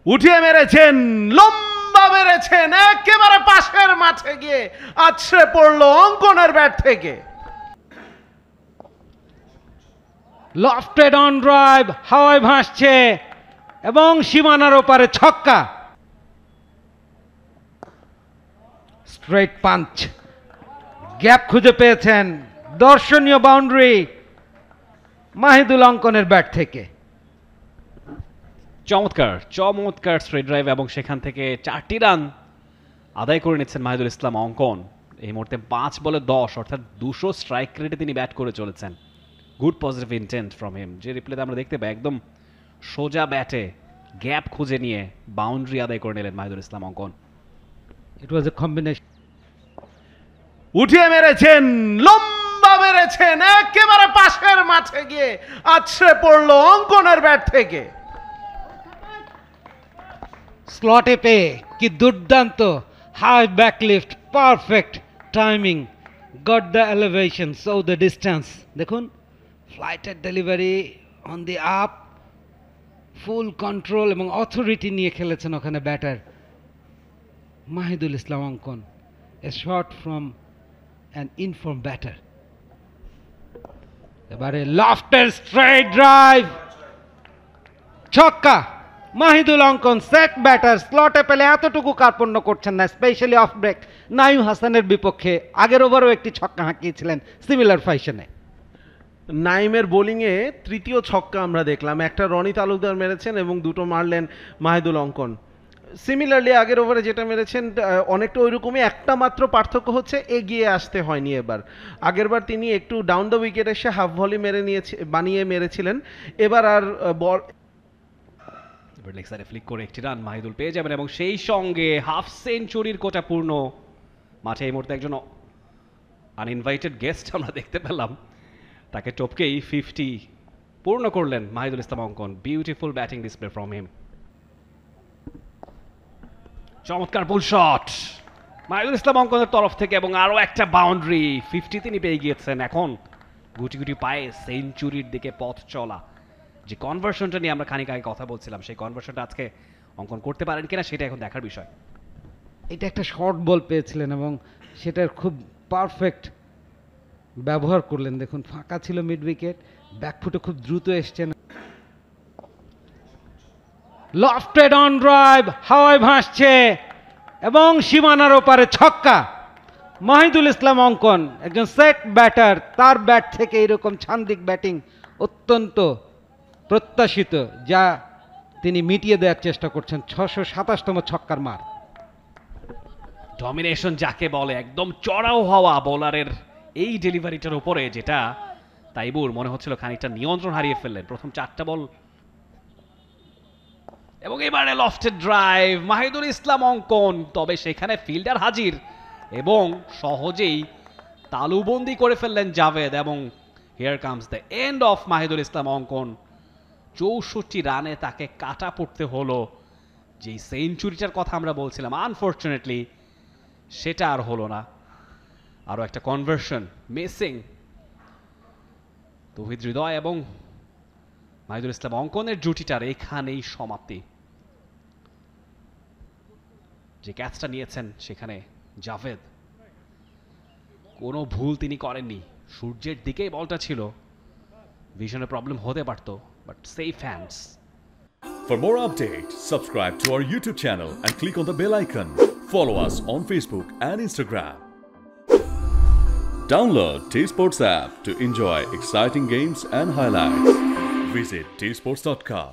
উঠিয়ে মেরেছেন, লম্বা মেরেছেন, একেবারে পাশের মাঠে গিয়ে আছড়ে পড়লো অঙ্কনের ব্যাট থেকে। লফটেড অন ড্রাইভ, হাওয়ায় ভাসছে এবং সীমানার ওপারে ছক্কা। স্ট্রেট পাঞ্চ, গ্যাপ খুঁজে পেয়েছেন, দর্শনীয় বাউন্ডারি মাহিদুল অঙ্কনের ব্যাট থেকে। চমৎকার চমৎকার স্ট্রেট ড্রাইভ এবং সেখান থেকে 4টি রান আদায় করে নিচ্ছেন মাহিদুল ইসলাম অঙ্কন। এই মুহূর্তে 5 বলে 10 অর্থাৎ 200 স্ট্রাইক রেটে তিনি ব্যাট করে চলেছেন। Good positive intent from him. যে রিপ্লেতে আমরা দেখতে পাই একদম সোজা ব্যাটে গ্যাপ খুঁজে নিয়ে বাউন্ডারি আদায় করে নিলেন মাহিদুল ইসলাম অঙ্কন। ইট ওয়াজ এ কম্বিনেশন। উঠিয়ে মেরেছেন, লম্বা মেরেছেন, একেবারে পাশের মাঠে গিয়ে আছড়ে পড়লো অঙ্কনের ব্যাট থেকে। স্লটে পেয়ে কি দুর্দান্ত high backlift, perfect timing, got the elevation, so the distance. দেখুন ফ্লাইটের delivery on the up, full control এবং অথরিটি নিয়ে খেলেছেন ওখানে batter Mahidul Islam Ankon. A shot from an in-form batter. এবারে লফটের স্ট্রেট ড্রাইভ, ছক্কা। মাহিদুল অঙ্কন সেট ব্যাটার, স্লটে পেলে এতটুকু কার্পণ্য করছেন না, স্পেশালি অফ ব্রেক নাইম হাসানের বিপক্ষে আগের ওভারও একটি ছক্কা হাঁকিয়েছিলেন সিমিলার ফ্যাশনে। নাইমের বোলিংয়ে তৃতীয় ছক্কা আমরা দেখলাম, একটা রনি তালুকদার মেরেছেন এবং দুটো মারলেন মাহিদুল অঙ্কন। সিমিলারলি আগের ওভারে যেটা মেরেছেন অনেকটা ওইরকমই, একটা মাত্র পার্থক্য হচ্ছে এগিয়ে আসতে হয়নি এবার। আগেরবার তিনি একটু ডাউন দ্য উইকেট এসে হাফ ভলি বানিয়ে মেরেছিলেন, এবার আর বল লেগ সাইডে ফ্লিক করে একটি রান মাহিদুল পেয়ে যাবেন এবং সেই সঙ্গে হাফ সেঞ্চুরির কোটা পূর্ণ। মাঠে এই মুহূর্তে একজন আনইনভাইটেড গেস্ট আমরা দেখতে পেলাম, তাকে টপকেই 50 পূর্ণ করলেন মাহিদুল ইসলাম অঙ্কন। Beautiful batting display from him. চমৎকার পুল শট মাহিদুল ইসলাম অঙ্কনের তরফ থেকে এবং আরও একটা বাউন্ডারি। 50 তিনি পেয়ে গিয়েছেন। এখন গুটি গুটি পায়ে সেঞ্চুরির দিকে পথ চলা। যে কনভার্সনটা নিয়ে আমরা খানিক আগে কথা বলছিলাম, সেই কনভার্সনটা আজকে অঙ্কন করতে পারেন কিনা সেটা এখন দেখার বিষয়। এটা একটা শর্ট বল পেয়েছিলেন এবং সেটার খুব পারফেক্ট ব্যবহার করলেন। দেখুন ফাঁকা ছিল মিড উইকেট, ব্যাকফুটে খুব দ্রুত এসছেন। লফটেড অন ড্রাইভ, হাওয়ায় ভাসছে এবং সীমানার ওপারে ছক্কা। মাহিদুল ইসলাম অঙ্কন একজন সেট ব্যাটার, তার ব্যাট থেকে এরকম ছান্দিক ব্যাটিং অত্যন্ত প্রত্যাশিত, যা তিনি মিটিয়ে দেওয়ার চেষ্টা করছেন। 627তম ছক্কার মার। ডমিনেশন যাকে বলে, একদম চড়াও হওয়া বোলারের এই ডেলিভারিটার উপরে, যেটা তাইবুর মনে হচ্ছিল খানিকটা নিয়ন্ত্রণ হারিয়ে ফেললেন প্রথম 4টা বল। এবং এবারে লফটেড ড্রাইভ মাহিদুল ইসলাম অঙ্কন, তবে সেখানে ফিল্ডার হাজির এবং সহজেই তালুবন্দি করে ফেললেন জাভেদ। এবং here comes the end of Mahidul Islam Ankon. 64 রানে তাকে কাটা পড়তে হলো। যেই সেঞ্চুরিটার কথা আমরা বলছিলাম, আনফর্চুনেটলি সেটা আর হলো না। আরও একটা কনভার্সন মিসিং। তৌহিদ হৃদয় এবং মাহিদুল ইসলাম অঙ্কনের জুটিটার এখানেই সমাপ্তি। যে ক্যাচটা নিয়েছেন সেখানে জাভেদ, কোনো ভুল তিনি করেননি। সূর্যের দিকেই বলটা ছিল, ভিশনের প্রবলেম হতে পারত, but safe hands. For more updates, subscribe to our YouTube channel and click on the bell icon. Follow us on Facebook and Instagram. Download T-Sports app to enjoy exciting games and highlights. Visit tsports.com.